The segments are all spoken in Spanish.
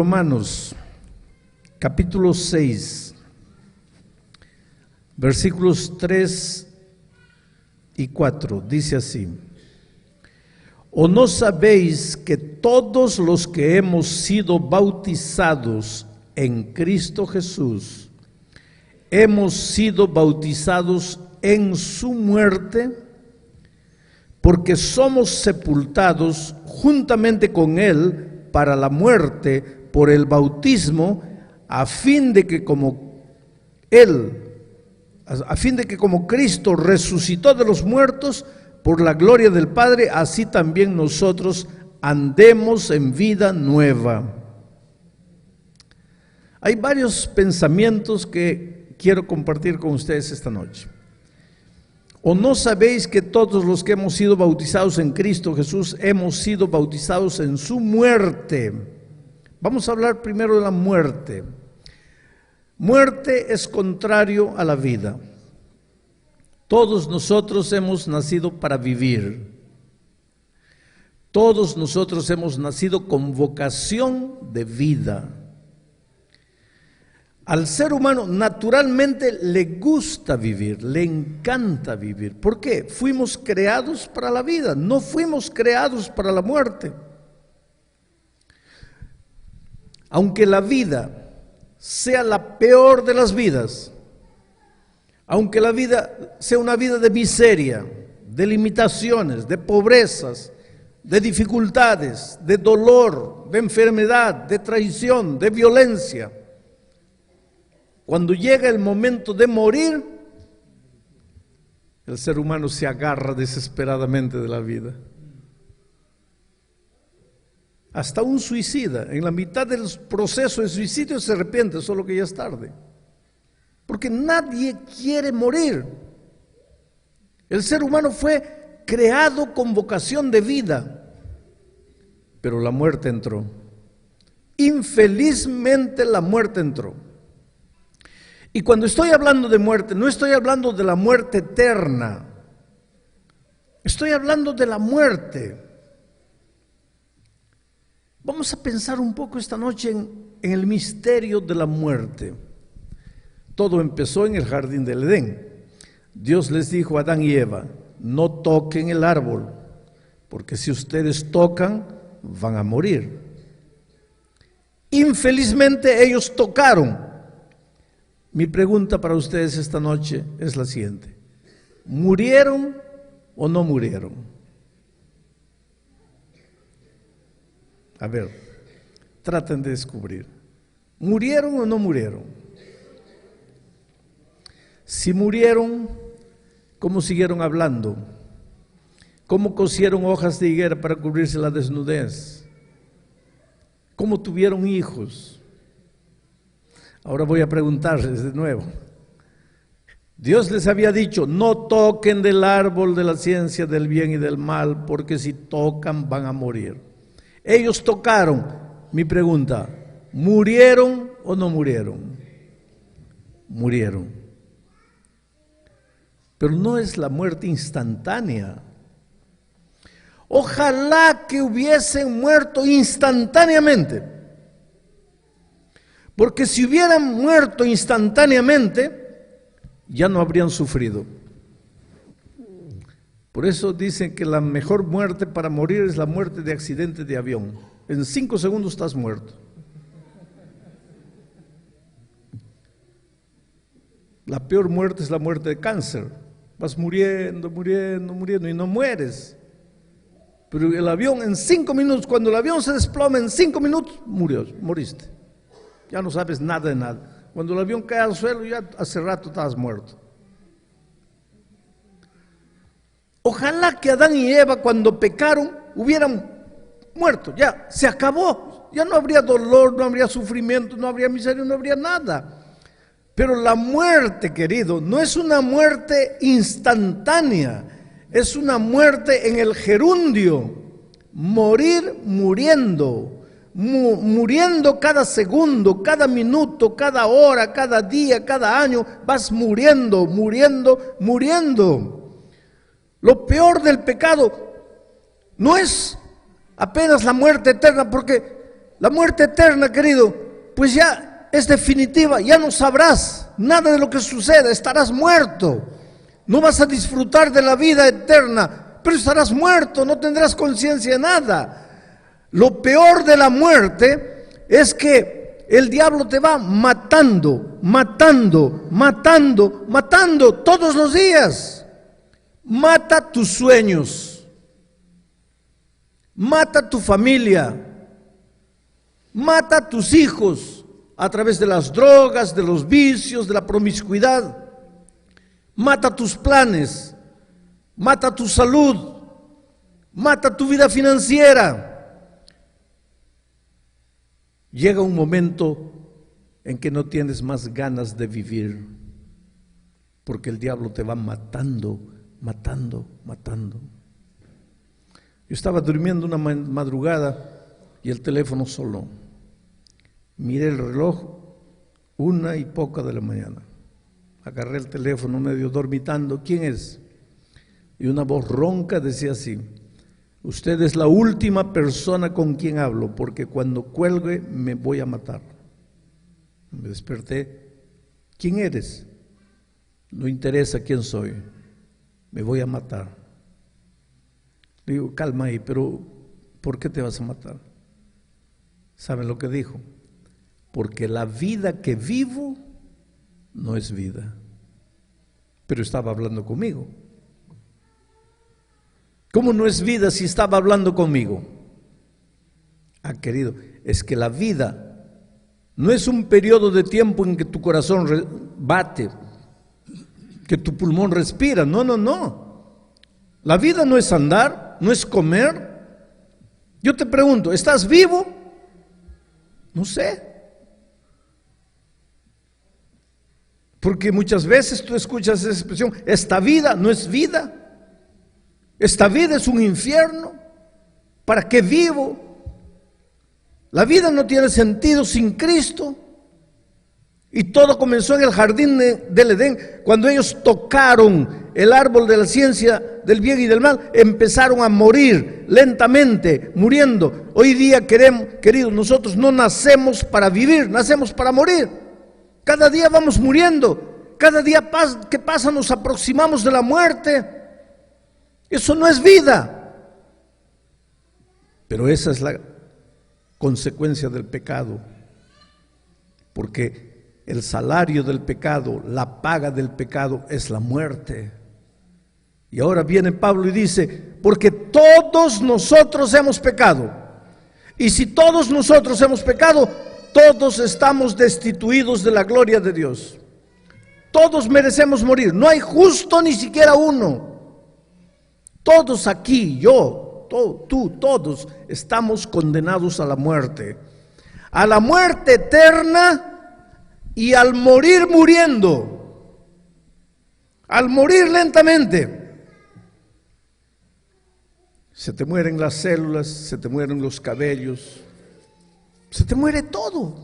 Romanos, capítulo 6, versículos 3 y 4, dice así: ¿O no sabéis que todos los que hemos sido bautizados en Cristo Jesús, hemos sido bautizados en su muerte? Porque somos sepultados juntamente con Él para la muerte por el bautismo, a fin de que como Cristo resucitó de los muertos por la gloria del Padre, así también nosotros andemos en vida nueva. Hay varios pensamientos que quiero compartir con ustedes esta noche. ¿O no sabéis que todos los que hemos sido bautizados en Cristo Jesús hemos sido bautizados en su muerte? Vamos a hablar primero de la muerte. Muerte es contrario a la vida. Todos nosotros hemos nacido para vivir. Todos nosotros hemos nacido con vocación de vida. Al ser humano naturalmente le gusta vivir, le encanta vivir. ¿Por qué? Fuimos creados para la vida, no fuimos creados para la muerte. Aunque la vida sea la peor de las vidas, aunque la vida sea una vida de miseria, de limitaciones, de pobrezas, de dificultades, de dolor, de enfermedad, de traición, de violencia, cuando llega el momento de morir, el ser humano se agarra desesperadamente de la vida. Hasta un suicida, en la mitad del proceso de suicidio se arrepiente, solo que ya es tarde. Porque nadie quiere morir. El ser humano fue creado con vocación de vida, pero la muerte entró. Infelizmente la muerte entró. Y cuando estoy hablando de muerte, no estoy hablando de la muerte eterna. Estoy hablando de la muerte. Vamos a pensar un poco esta noche en el misterio de la muerte. Todo empezó en el jardín del Edén. Dios les dijo a Adán y Eva: no toquen el árbol, porque si ustedes tocan, van a morir. Infelizmente ellos tocaron. Mi pregunta para ustedes esta noche es la siguiente: ¿murieron o no murieron? A ver, traten de descubrir. ¿Murieron o no murieron? Si murieron, ¿cómo siguieron hablando? ¿Cómo cosieron hojas de higuera para cubrirse la desnudez? ¿Cómo tuvieron hijos? Ahora voy a preguntarles de nuevo. Dios les había dicho: no toquen del árbol de la ciencia del bien y del mal, porque si tocan van a morir. Ellos tocaron. Mi pregunta: ¿murieron o no murieron? Murieron. Pero no es la muerte instantánea. Ojalá que hubiesen muerto instantáneamente. Porque si hubieran muerto instantáneamente, ya no habrían sufrido. Por eso dicen que la mejor muerte para morir es la muerte de accidente de avión. En 5 segundos estás muerto. La peor muerte es la muerte de cáncer. Vas muriendo, muriendo, muriendo y no mueres. Pero el avión en 5 minutos, cuando el avión se desploma en 5 minutos, moriste. Ya no sabes nada de nada. Cuando el avión cae al suelo, ya hace rato estabas muerto. Ojalá que Adán y Eva, cuando pecaron, hubieran muerto. Ya, se acabó. Ya no habría dolor, no habría sufrimiento, no habría miseria, no habría nada. Pero la muerte, querido, no es una muerte instantánea. Es una muerte en el gerundio. Morir muriendo. Muriendo cada segundo, cada minuto, cada hora, cada día, cada año, vas muriendo, muriendo, muriendo. Lo peor del pecado no es apenas la muerte eterna, porque La muerte eterna, querido, pues ya es definitiva, ya no sabrás nada de lo que suceda, estarás muerto. No vas a disfrutar de la vida eterna, pero estarás muerto, no tendrás conciencia de nada. Lo peor de la muerte es que el diablo te va matando, matando, matando, matando todos los días. Mata tus sueños, mata tu familia, mata a tus hijos a través de las drogas, de los vicios, de la promiscuidad. Mata tus planes, mata tu salud, mata tu vida financiera. Llega un momento en que no tienes más ganas de vivir, porque el diablo te va matando, matando, matando. Yo estaba durmiendo una madrugada y el teléfono sonó. Miré el reloj, 1:00 de la mañana. Agarré el teléfono medio dormitando. ¿Quién es? Y una voz ronca decía así: usted es la última persona con quien hablo, porque cuando cuelgue me voy a matar. Me desperté. ¿Quién eres? No interesa quién soy, me voy a matar. Le digo, calma ahí, pero ¿por qué te vas a matar? ¿Saben lo que dijo? Porque la vida que vivo no es vida. Pero estaba hablando conmigo. ¿Cómo no es vida si estaba hablando conmigo? Ah, querido, es que la vida no es un periodo de tiempo en que tu corazón bate, que tu pulmón respira. No, no, no. La vida no es andar, no es comer. Yo te pregunto, ¿estás vivo? No sé. Porque muchas veces tú escuchas esa expresión: esta vida no es vida. Esta vida es un infierno. ¿Para qué vivo? La vida no tiene sentido sin Cristo. Y todo comenzó en el jardín del Edén, cuando ellos tocaron el árbol de la ciencia del bien y del mal, empezaron a morir lentamente, muriendo. Hoy día queridos, nosotros no nacemos para vivir, nacemos para morir. Cada día vamos muriendo, cada día que pasa nos aproximamos de la muerte. Eso no es vida. Pero esa es la consecuencia del pecado, porque el salario del pecado, la paga del pecado es la muerte. Y ahora viene Pablo y dice: porque todos nosotros hemos pecado. Y si todos nosotros hemos pecado, todos estamos destituidos de la gloria de Dios. Todos merecemos morir. No hay justo ni siquiera uno. Todos aquí, yo, tú, todos estamos condenados a la muerte eterna. Y al morir muriendo, al morir lentamente, se te mueren las células, se te mueren los cabellos, se te muere todo.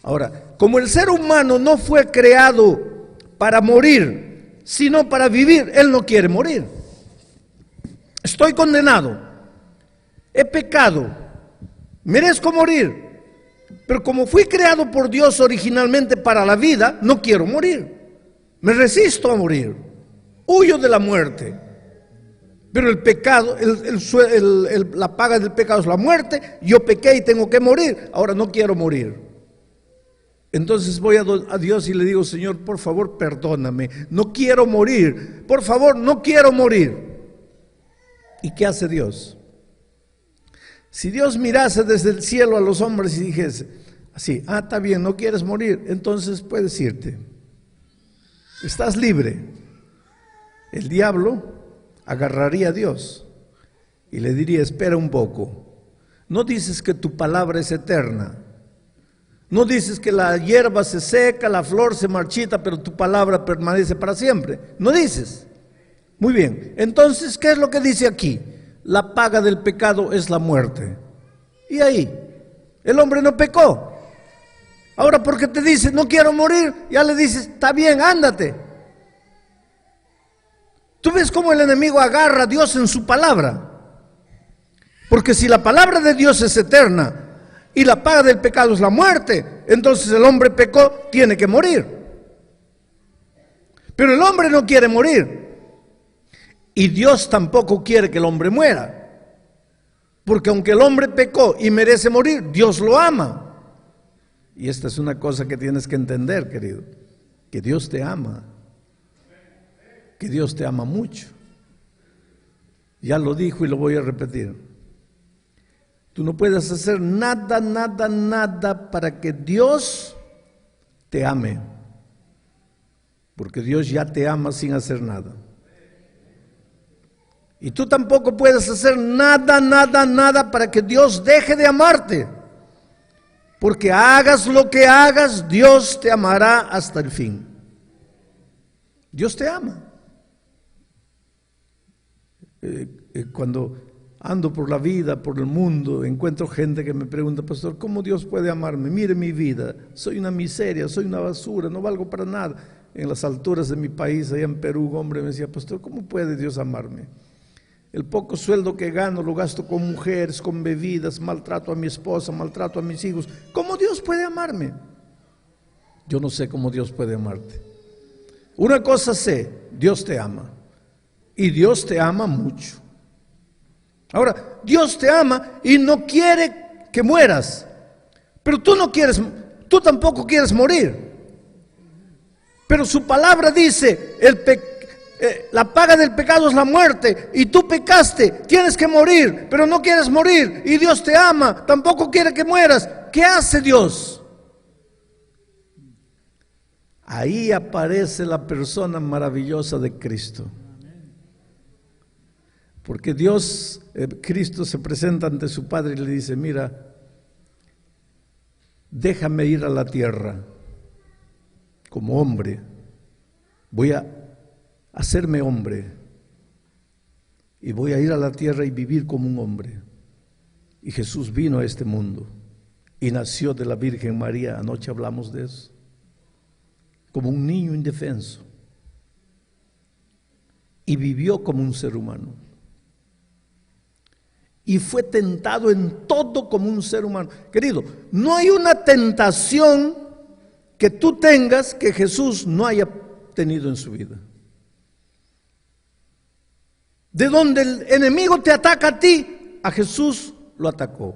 Ahora, como el ser humano no fue creado para morir, sino para vivir, él no quiere morir. Estoy condenado, he pecado, merezco morir. Pero como fui creado por Dios originalmente para la vida, no quiero morir. Me resisto a morir. Huyo de la muerte. Pero el pecado, la paga del pecado es la muerte. Yo pequé y tengo que morir. Ahora no quiero morir. Entonces voy a Dios y le digo: Señor, por favor, perdóname. No quiero morir. Por favor, no quiero morir. ¿Y qué hace Dios? Si Dios mirase desde el cielo a los hombres y dijese así: ah, está bien, no quieres morir, entonces puedes irte, estás libre. El diablo agarraría a Dios y le diría: espera un poco, no dices que tu palabra es eterna, no dices que la hierba se seca, la flor se marchita, pero tu palabra permanece para siempre, no dices. Muy bien, entonces, ¿qué es lo que dice aquí? La paga del pecado es la muerte. Y ahí, el hombre no pecó. Ahora, porque te dice: no quiero morir, ya le dices: está bien, ándate. ¿Tú ves cómo el enemigo agarra a Dios en su palabra? Porque si la palabra de Dios es eterna y la paga del pecado es la muerte, entonces el hombre pecó, tiene que morir. Pero el hombre no quiere morir. Y Dios tampoco quiere que el hombre muera. Porque aunque el hombre pecó y merece morir, Dios lo ama. Y esta es una cosa que tienes que entender, querido. Que Dios te ama. Que Dios te ama mucho. Ya lo dijo y lo voy a repetir. Tú no puedes hacer nada, nada, nada para que Dios te ame. Porque Dios ya te ama sin hacer nada. Y tú tampoco puedes hacer nada, nada, nada para que Dios deje de amarte. Porque hagas lo que hagas, Dios te amará hasta el fin. Dios te ama. Cuando ando por la vida, por el mundo, encuentro gente que me pregunta: pastor, ¿cómo Dios puede amarme? Mire mi vida, soy una miseria, soy una basura, no valgo para nada. En las alturas de mi país, allá en Perú, un hombre me decía: pastor, ¿cómo puede Dios amarme? El poco sueldo que gano lo gasto con mujeres, con bebidas, maltrato a mi esposa, maltrato a mis hijos. ¿Cómo Dios puede amarme? Yo no sé cómo Dios puede amarte. Una cosa sé: Dios te ama. Y Dios te ama mucho. Ahora, Dios te ama y no quiere que mueras. Pero tú tampoco quieres morir. Pero su palabra dice: la paga del pecado es la muerte, y tú pecaste, tienes que morir, pero no quieres morir, y Dios te ama, tampoco quiere que mueras. ¿Qué hace Dios? Ahí aparece la persona maravillosa de Cristo. Porque Dios, Cristo se presenta ante su Padre y le dice: mira, déjame ir a la tierra como hombre, voy a hacerme hombre y voy a ir a la tierra y vivir como un hombre. Y Jesús vino a este mundo y nació de la Virgen María. Anoche hablamos de eso, como un niño indefenso, y vivió como un ser humano. Y fue tentado en todo como un ser humano. Querido, no hay una tentación que tú tengas que Jesús no haya tenido en su vida. De donde el enemigo te ataca a ti, a Jesús lo atacó.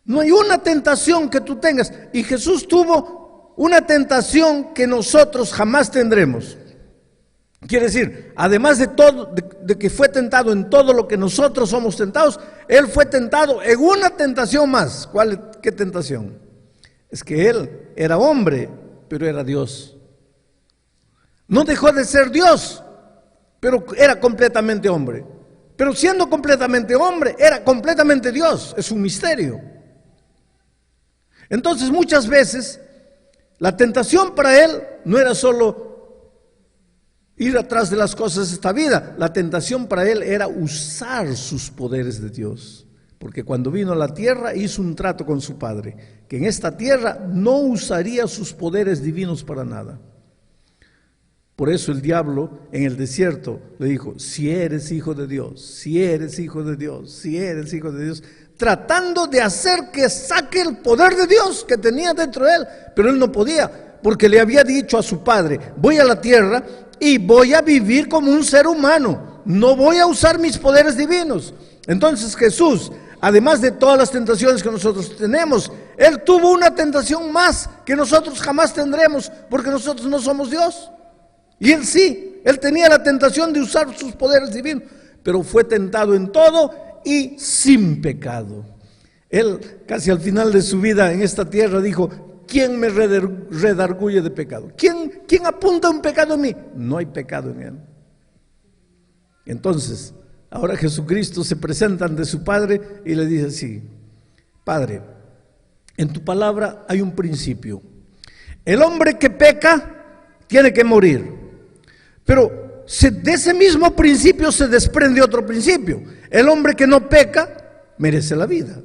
No hay una tentación que tú tengas. Y Jesús tuvo una tentación que nosotros jamás tendremos. Quiere decir, además de todo, de que fue tentado en todo lo que nosotros somos tentados, Él fue tentado en una tentación más. ¿Qué tentación? Es que Él era hombre, pero era Dios. No dejó de ser Dios, pero era completamente hombre. Pero siendo completamente hombre, era completamente Dios. Es un misterio. Entonces, muchas veces, la tentación para Él no era solo ir atrás de las cosas de esta vida. La tentación para Él era usar sus poderes de Dios. Porque cuando vino a la tierra hizo un trato con su Padre, que en esta tierra no usaría sus poderes divinos para nada. Por eso el diablo en el desierto le dijo: si eres hijo de Dios, si eres hijo de Dios, si eres hijo de Dios, tratando de hacer que saque el poder de Dios que tenía dentro de él. Pero él no podía, porque le había dicho a su Padre: voy a la tierra y voy a vivir como un ser humano, no voy a usar mis poderes divinos. Entonces Jesús, además de todas las tentaciones que nosotros tenemos, Él tuvo una tentación más que nosotros jamás tendremos, porque nosotros no somos Dios. Y Él sí, Él tenía la tentación de usar sus poderes divinos, pero fue tentado en todo y sin pecado. Él casi al final de su vida en esta tierra dijo: ¿quién me redarguye de pecado? ¿Quién apunta un pecado en mí? No hay pecado en Él. Entonces, ahora Jesucristo se presenta ante su Padre y le dice así: Padre, en tu palabra hay un principio. El hombre que peca tiene que morir. Pero de ese mismo principio se desprende otro principio. El hombre que no peca merece la vida.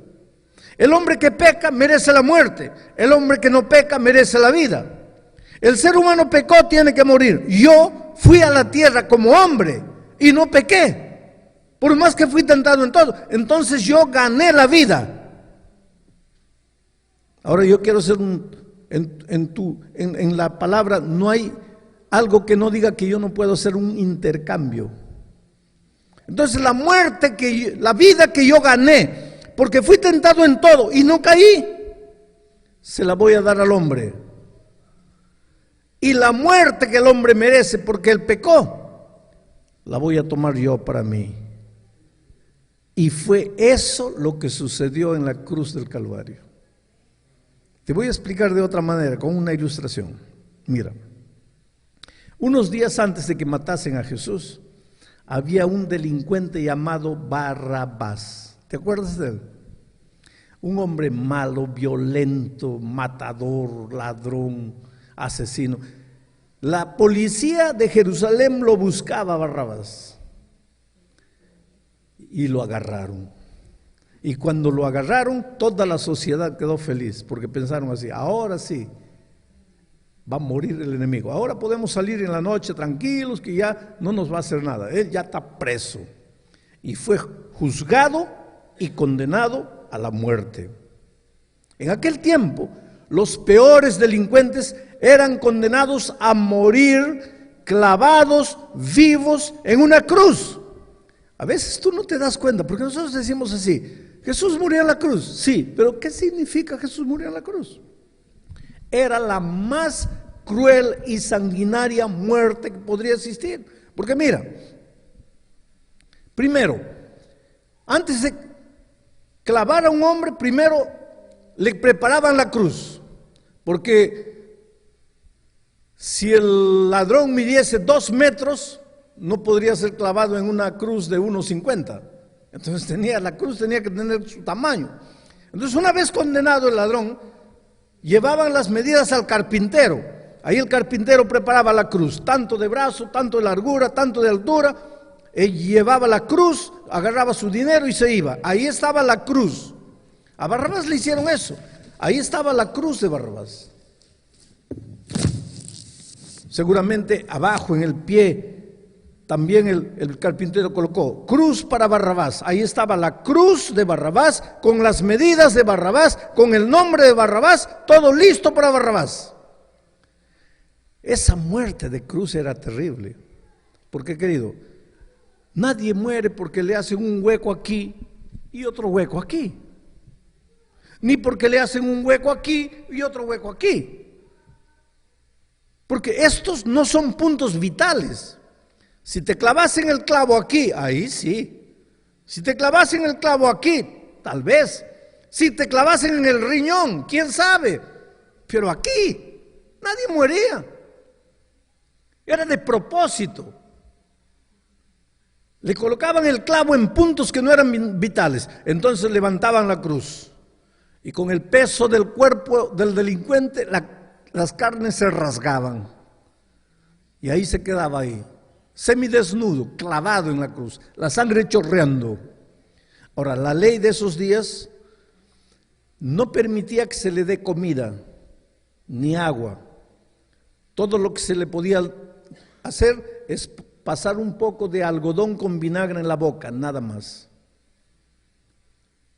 El hombre que peca merece la muerte. El hombre que no peca merece la vida. El ser humano pecó, tiene que morir. Yo fui a la tierra como hombre y no pequé. por más que fui tentado en todo, entonces yo gané la vida. Ahora yo quiero hacer en la palabra no hay algo que no diga que yo no puedo hacer un intercambio. Entonces la vida que yo gané, porque fui tentado en todo y no caí, se la voy a dar al hombre. Y la muerte que el hombre merece porque él pecó, la voy a tomar yo para mí. Y fue eso lo que sucedió en la cruz del Calvario. Te voy a explicar de otra manera, con una ilustración. Mira, unos días antes de que matasen a Jesús, había un delincuente llamado Barrabás. ¿Te acuerdas de él? Un hombre malo, violento, matador, ladrón, asesino. La policía de Jerusalén lo buscaba a Barrabás y lo agarraron. Y cuando lo agarraron, toda la sociedad quedó feliz, porque pensaron así: ahora sí va a morir el enemigo, ahora podemos salir en la noche tranquilos, que ya no nos va a hacer nada, él ya está preso. Y fue juzgado y condenado a la muerte. En aquel tiempo, los peores delincuentes eran condenados a morir clavados vivos en una cruz. A veces tú no te das cuenta, porque nosotros decimos así: Jesús murió en la cruz. Sí, pero ¿qué significa Jesús murió en la cruz? Era la más cruel y sanguinaria muerte que podría existir. Porque mira, primero, antes de clavar a un hombre, primero le preparaban la cruz. Porque si el ladrón midiese 2 metros, no podría ser clavado en una cruz de 1,50. Entonces la cruz tenía que tener su tamaño. Entonces, una vez condenado el ladrón, llevaban las medidas al carpintero. Ahí el carpintero preparaba la cruz, tanto de brazo, tanto de largura, tanto de altura. Él llevaba la cruz, agarraba su dinero y se iba. Ahí estaba la cruz. A Barrabás le hicieron eso. Ahí estaba la cruz de Barrabás. Seguramente abajo en el pie también el carpintero colocó cruz para Barrabás. Ahí estaba la cruz de Barrabás, con las medidas de Barrabás, con el nombre de Barrabás, todo listo para Barrabás. Esa muerte de cruz era terrible. Porque, querido, nadie muere porque le hacen un hueco aquí y otro hueco aquí. Ni porque le hacen un hueco aquí y otro hueco aquí. Porque estos no son puntos vitales. Si te clavasen el clavo aquí, ahí sí. Si te clavasen el clavo aquí, tal vez. Si te clavasen en el riñón, quién sabe. Pero aquí nadie moría. Era de propósito. Le colocaban el clavo en puntos que no eran vitales. Entonces levantaban la cruz. Y con el peso del cuerpo del delincuente, las carnes se rasgaban. Y ahí se quedaba ahí, semidesnudo, clavado en la cruz, la sangre chorreando. Ahora, la ley de esos días no permitía que se le dé comida, ni agua. Todo lo que se le podía hacer es pasar un poco de algodón con vinagre en la boca, nada más.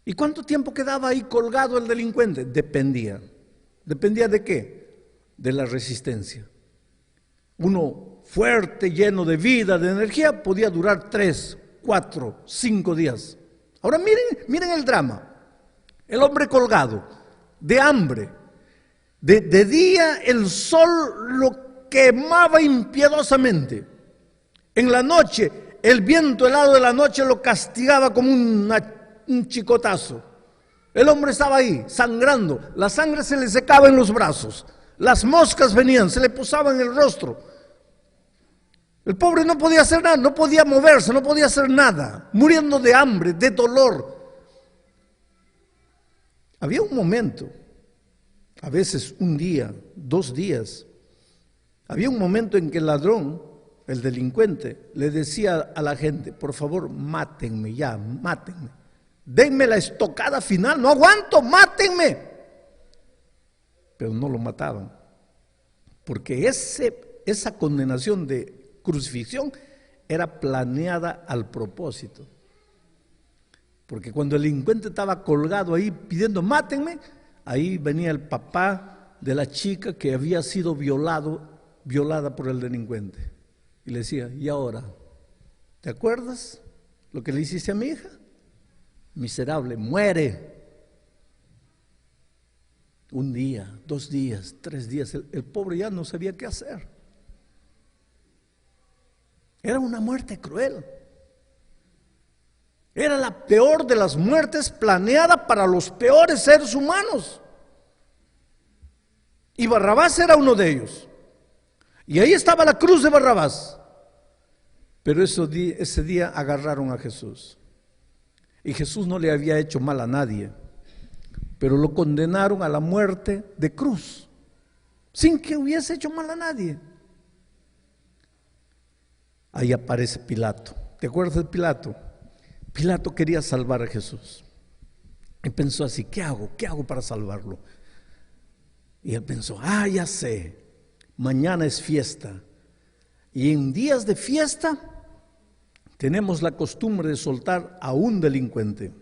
¿Y cuánto tiempo quedaba ahí colgado el delincuente? Dependía. ¿Dependía de qué? De la resistencia. Uno fuerte, lleno de vida, de energía, podía durar 3, 4, 5 días. Ahora miren el drama. El hombre colgado, de hambre. De día el sol lo quemaba impiedosamente. En la noche, el viento helado de la noche lo castigaba como un chicotazo. El hombre estaba ahí, sangrando. La sangre se le secaba en los brazos. Las moscas venían, se le posaban en el rostro. El pobre no podía hacer nada, no podía moverse, no podía hacer nada, muriendo de hambre, de dolor. Había un momento, a veces un día, 2 días, había un momento en que el ladrón, el delincuente, le decía a la gente: por favor, mátenme ya, mátenme. Denme la estocada final, no aguanto, mátenme. Pero no lo mataban, porque esa condenación de crucifixión era planeada al propósito. Porque cuando el delincuente estaba colgado ahí pidiendo mátenme, ahí venía el papá de la chica que había sido violada por el delincuente. Y le decía, ¿y ahora? ¿Te acuerdas lo que le hiciste a mi hija? Miserable, muere. Un día, 2 días, 3 días, el pobre ya no sabía qué hacer. Era una muerte cruel. Era la peor de las muertes planeada para los peores seres humanos. Y Barrabás era uno de ellos. Y ahí estaba la cruz de Barrabás. Pero ese día agarraron a Jesús. Y Jesús no le había hecho mal a nadie, pero lo condenaron a la muerte de cruz, sin que hubiese hecho mal a nadie. Ahí aparece Pilato. ¿Te acuerdas de Pilato? Pilato quería salvar a Jesús. Y pensó así, ¿qué hago? ¿Qué hago para salvarlo? Y él pensó, ya sé, mañana es fiesta. Y en días de fiesta tenemos la costumbre de soltar a un delincuente.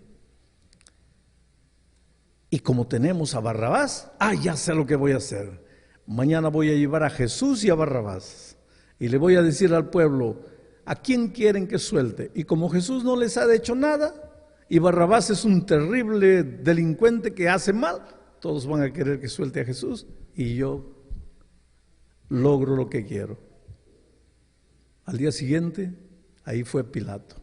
Y como tenemos a Barrabás, ya sé lo que voy a hacer. Mañana voy a llevar a Jesús y a Barrabás. Y le voy a decir al pueblo, ¿a quién quieren que suelte? Y como Jesús no les ha hecho nada, y Barrabás es un terrible delincuente que hace mal, todos van a querer que suelte a Jesús, y yo logro lo que quiero. Al día siguiente, ahí fue Pilato.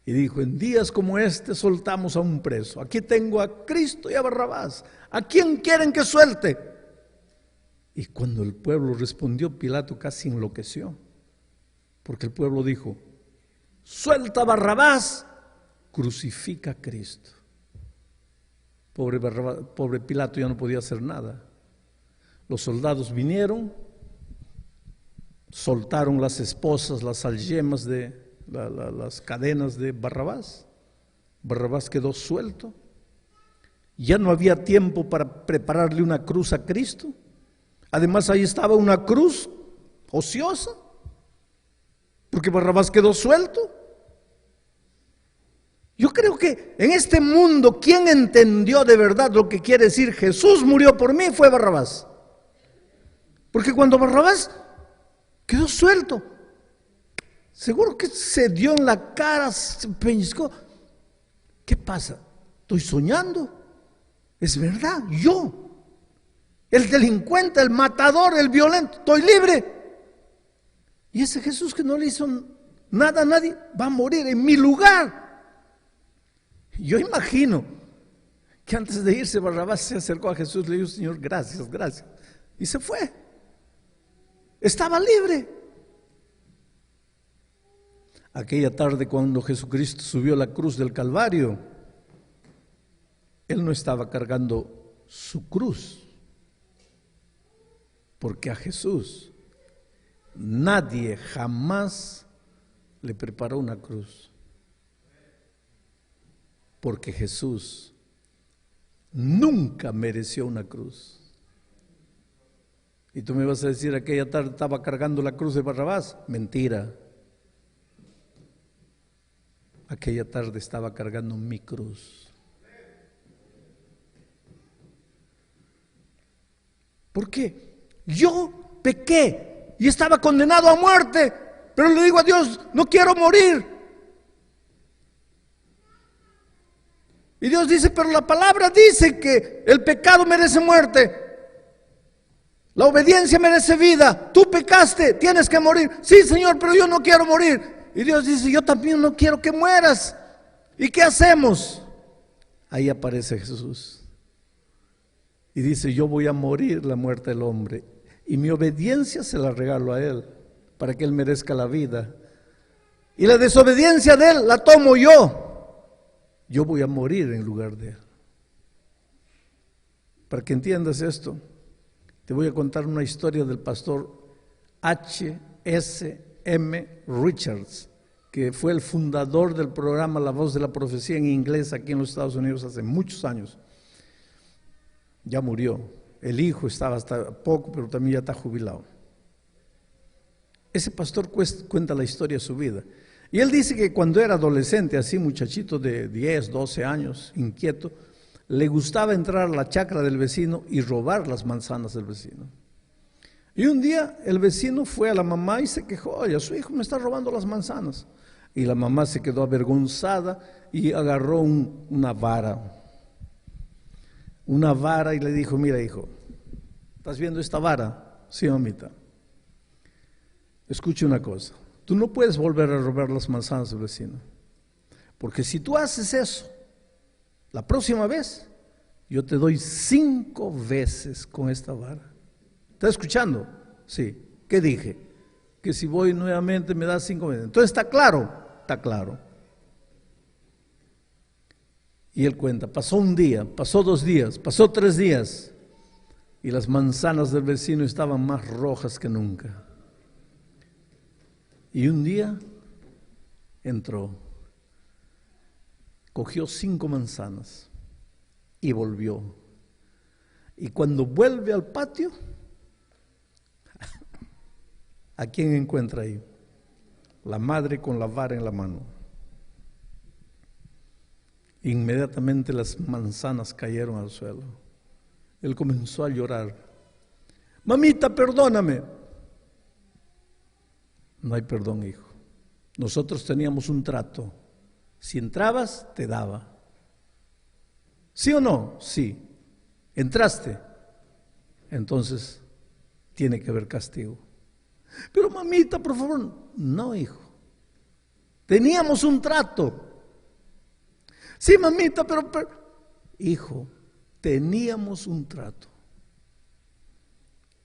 Y dijo, en días como este soltamos a un preso. Aquí tengo a Cristo y a Barrabás. ¿A quién quieren que suelte? Y cuando el pueblo respondió, Pilato casi enloqueció. Porque el pueblo dijo, suelta a Barrabás, crucifica a Cristo. Pobre Pilato ya no podía hacer nada. Los soldados vinieron, soltaron las esposas, las algemas las cadenas de Barrabás. Barrabás quedó suelto. Ya no había tiempo para prepararle una cruz a Cristo. Además ahí estaba una cruz ociosa, porque Barrabás quedó suelto. Yo creo que en este mundo, quien entendió de verdad lo que quiere decir Jesús murió por mí fue Barrabás. Porque cuando Barrabás quedó suelto, seguro que se dio en la cara, se pellizcó. ¿Qué pasa? ¿Estoy soñando? Es verdad, yo, el delincuente, el matador, el violento, estoy libre. Y ese Jesús que no le hizo nada a nadie, va a morir en mi lugar. Yo imagino que antes de irse Barrabás se acercó a Jesús y le dijo, Señor, gracias, gracias. Y se fue. Estaba libre. Aquella tarde cuando Jesucristo subió a la cruz del Calvario, Él no estaba cargando su cruz, porque a Jesús nadie jamás le preparó una cruz, porque Jesús nunca mereció una cruz. Y tú me vas a decir, aquella tarde estaba cargando la cruz de Barrabás. Mentira. Aquella tarde estaba cargando mi cruz. ¿Por qué? Yo pequé y estaba condenado a muerte, pero le digo a Dios, no quiero morir. Y Dios dice, pero la palabra dice que el pecado merece muerte. La obediencia merece vida. Tú pecaste, tienes que morir. Sí, Señor, pero yo no quiero morir. Y Dios dice, yo también no quiero que mueras. ¿Y qué hacemos? Ahí aparece Jesús. Y dice, yo voy a morir la muerte del hombre. Y mi obediencia se la regalo a Él, para que Él merezca la vida. Y la desobediencia de Él la tomo yo. Yo voy a morir en lugar de Él. Para que entiendas esto, te voy a contar una historia del pastor H.S.M. Richards, que fue el fundador del programa La Voz de la Profecía en inglés aquí en los Estados Unidos hace muchos años. Ya murió. El hijo estaba hasta poco, pero también ya está jubilado. Ese pastor cuenta la historia de su vida. Y él dice que cuando era adolescente, así muchachito de 10, 12 años, inquieto, le gustaba entrar a la chacra del vecino y robar las manzanas del vecino. Y un día el vecino fue a la mamá y se quejó: oye, su hijo me está robando las manzanas. Y la mamá se quedó avergonzada y agarró una vara y le dijo: mira, hijo, ¿estás viendo esta vara? Sí, mamita. Escucha una cosa, tú no puedes volver a robar las manzanas del vecino, porque si tú haces eso, la próxima vez yo te doy 5 veces con esta vara. ¿Estás escuchando? Sí. ¿Qué dije? Que si voy nuevamente me das 5 veces. Entonces, ¿está claro? Está claro. Y él cuenta, pasó un día, pasó 2 días, pasó 3 días, y las manzanas del vecino estaban más rojas que nunca. Y un día entró, cogió 5 manzanas y volvió. Y cuando vuelve al patio, ¿a quién encuentra ahí? La madre con la vara en la mano. Inmediatamente las manzanas cayeron al suelo. Él comenzó a llorar. Mamita, perdóname. No hay perdón, hijo. Nosotros teníamos un trato. Si entrabas, te daba. ¿Sí o no? Sí. ¿Entraste? Entonces tiene que haber castigo. Pero mamita, por favor. No, hijo. Teníamos un trato. Sí, mamita, pero hijo, teníamos un trato.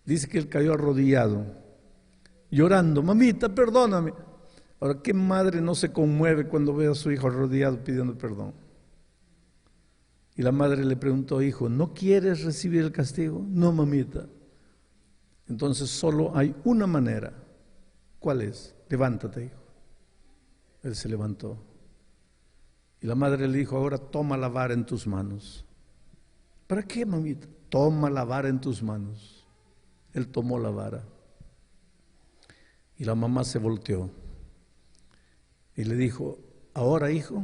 Dice que él cayó arrodillado, llorando. Mamita, perdóname. Ahora, ¿qué madre no se conmueve cuando ve a su hijo arrodillado pidiendo perdón? Y la madre le preguntó: hijo, ¿no quieres recibir el castigo? No, mamita. Entonces solo hay una manera. ¿Cuál es? Levántate, hijo. Él se levantó. Y la madre le dijo: ahora toma la vara en tus manos. ¿Para qué, mamita? Toma la vara en tus manos. Él tomó la vara. Y la mamá se volteó y le dijo: ahora, hijo,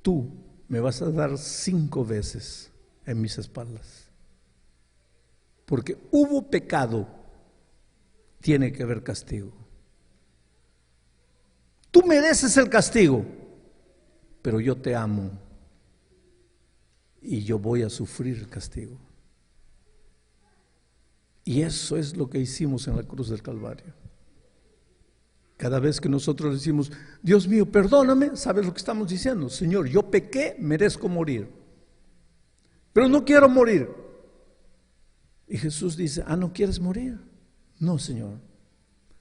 tú me vas a dar 5 veces en mis espaldas. Porque hubo pecado, tiene que haber castigo. Tú mereces el castigo, pero yo te amo y yo voy a sufrir el castigo. Y eso es lo que hicimos en la cruz del Calvario. Cada vez que nosotros decimos: Dios mío, perdóname, ¿sabes lo que estamos diciendo? Señor, yo pequé, merezco morir, pero no quiero morir. Y Jesús dice: ¿no quieres morir? No, Señor,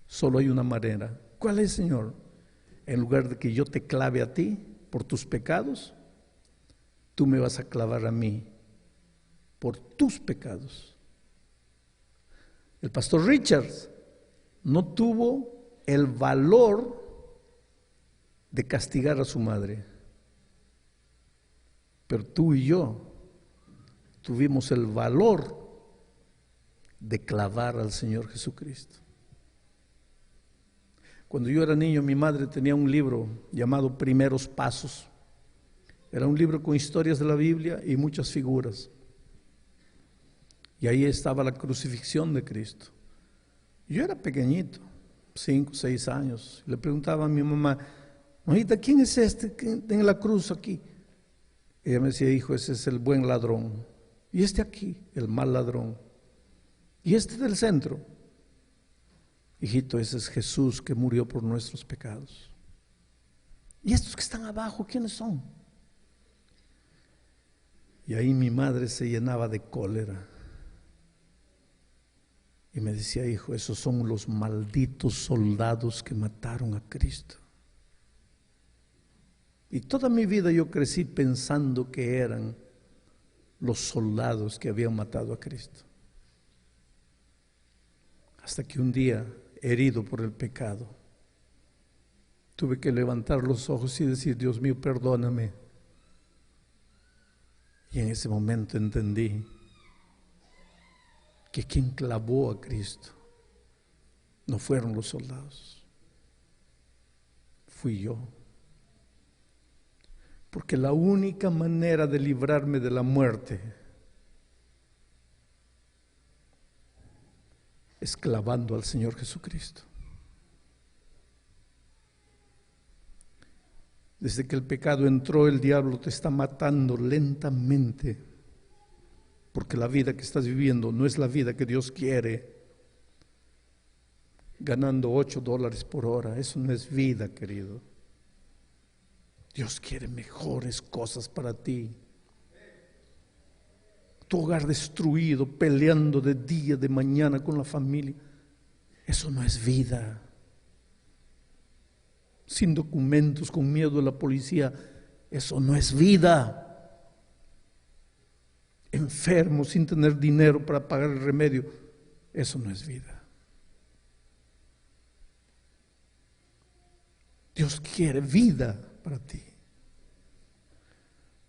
solo hay una manera. ¿Cuál es, Señor? En lugar de que yo te clave a ti por tus pecados, tú me vas a clavar a mí por tus pecados. El pastor Richards no tuvo el valor de castigar a su madre, pero tú y yo tuvimos el valor de clavar al Señor Jesucristo. Cuando yo era niño, mi madre tenía un libro llamado Primeros Pasos. Era un libro con historias de la Biblia y muchas figuras. Y ahí estaba la crucifixión de Cristo. Yo era pequeñito, 5, 6 años. Le preguntaba a mi mamá: mamita, ¿quién es este que en la cruz aquí? Ella me decía: hijo, ese es el buen ladrón. Y este aquí, el mal ladrón. Y este del centro, hijito, ese es Jesús que murió por nuestros pecados. ¿Y estos que están abajo, quiénes son? Y ahí mi madre se llenaba de cólera y me decía: hijo, esos son los malditos soldados que mataron a Cristo. Y toda mi vida yo crecí pensando que eran los soldados que habían matado a Cristo. Hasta que un día, herido por el pecado, tuve que levantar los ojos y decir: Dios mío, perdóname. Y en ese momento entendí que quien clavó a Cristo no fueron los soldados, fui yo. Porque la única manera de librarme de la muerte es clavando al Señor Jesucristo. Desde que el pecado entró, el diablo te está matando lentamente, porque la vida que estás viviendo no es la vida que Dios quiere. Ganando $8 por hora, eso no es vida, querido. Dios quiere mejores cosas para ti. Tu hogar destruido, peleando de día, de mañana con la familia, eso no es vida. Sin documentos, con miedo de la policía, eso no es vida. Enfermo, sin tener dinero para pagar el remedio, eso no es vida. Dios quiere vida para ti.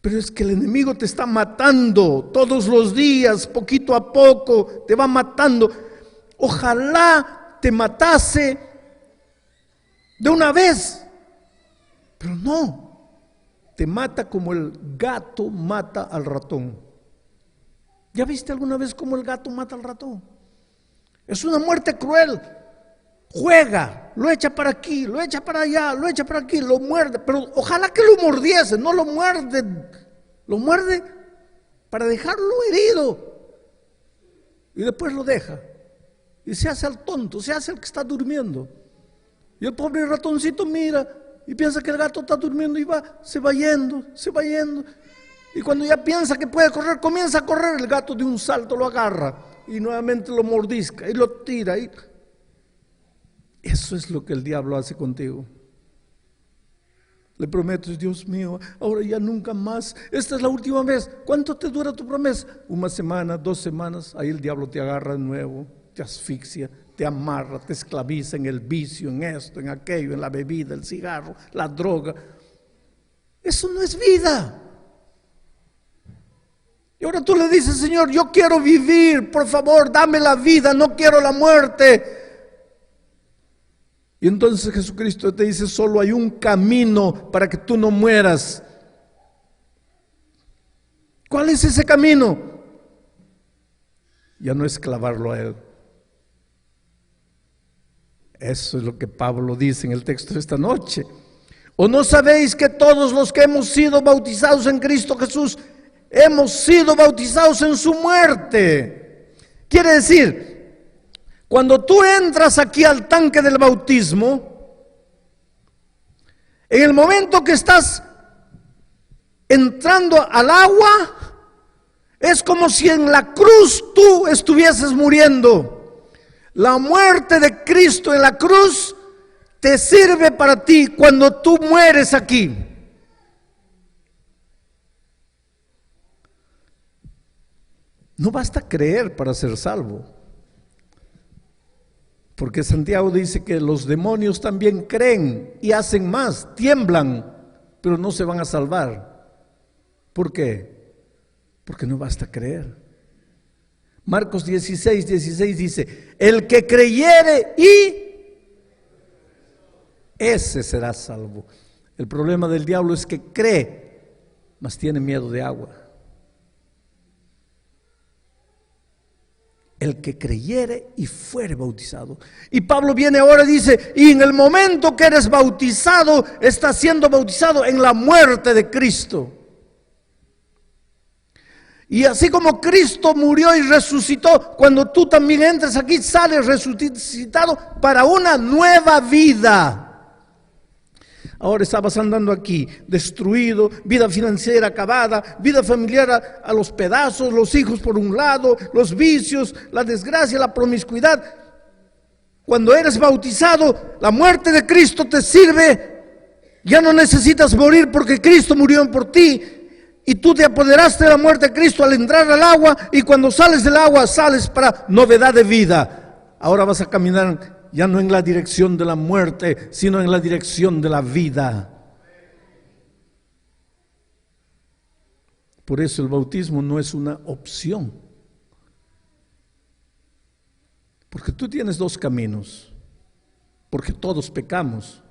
Pero es que el enemigo te está matando todos los días, poquito a poco, te va matando. Ojalá te matase de una vez, pero no, te mata como el gato mata al ratón. ¿Ya viste alguna vez cómo el gato mata al ratón? Es una muerte cruel. Juega, lo echa para aquí, lo echa para allá, lo echa para aquí, lo muerde, pero ojalá que lo mordiese, no lo muerde para dejarlo herido y después lo deja y se hace al tonto, se hace el que está durmiendo. Y el pobre ratoncito mira y piensa que el gato está durmiendo y se va yendo. Y cuando ya piensa que puede correr, comienza a correr, el gato de un salto lo agarra y nuevamente lo mordisca y lo tira. Eso es lo que el diablo hace contigo. Le prometes, Dios mío, ahora ya nunca más, esta es la última vez. ¿Cuánto te dura tu promesa? 1 semana, 2 semanas, ahí el diablo te agarra de nuevo, te asfixia, te amarra, te esclaviza en el vicio, en esto, en aquello, en la bebida, el cigarro, la droga. Eso no es vida. Y ahora tú le dices, Señor, yo quiero vivir, por favor, dame la vida, no quiero la muerte. Y entonces Jesucristo te dice, solo hay un camino para que tú no mueras. ¿Cuál es ese camino? Ya no es clavarlo a Él. Eso es lo que Pablo dice en el texto de esta noche. ¿O no sabéis que todos los que hemos sido bautizados en Cristo Jesús, hemos sido bautizados en su muerte? Quiere decir, cuando tú entras aquí al tanque del bautismo, en el momento que estás entrando al agua, es como si en la cruz tú estuvieses muriendo. La muerte de Cristo en la cruz te sirve para ti cuando tú mueres aquí. No basta creer para ser salvo. Porque Santiago dice que los demonios también creen y hacen más, tiemblan, pero no se van a salvar. ¿Por qué? Porque no basta creer. Marcos 16 dice, el que creyere ese será salvo. El problema del diablo es que cree, mas tiene miedo de agua. El que creyere y fuere bautizado. Y Pablo viene ahora y dice, y en el momento que eres bautizado, estás siendo bautizado en la muerte de Cristo. Y así como Cristo murió y resucitó, cuando tú también entres aquí, sales resucitado para una nueva vida. Ahora estabas andando aquí, destruido, vida financiera acabada, vida familiar a los pedazos, los hijos por un lado, los vicios, la desgracia, la promiscuidad. Cuando eres bautizado, la muerte de Cristo te sirve, ya no necesitas morir porque Cristo murió por ti. Y tú te apoderaste de la muerte de Cristo al entrar al agua, y cuando sales del agua, sales para novedad de vida. Ahora vas a caminar ya no en la dirección de la muerte, sino en la dirección de la vida. Por eso el bautismo no es una opción. Porque tú tienes 2 caminos. Porque todos pecamos.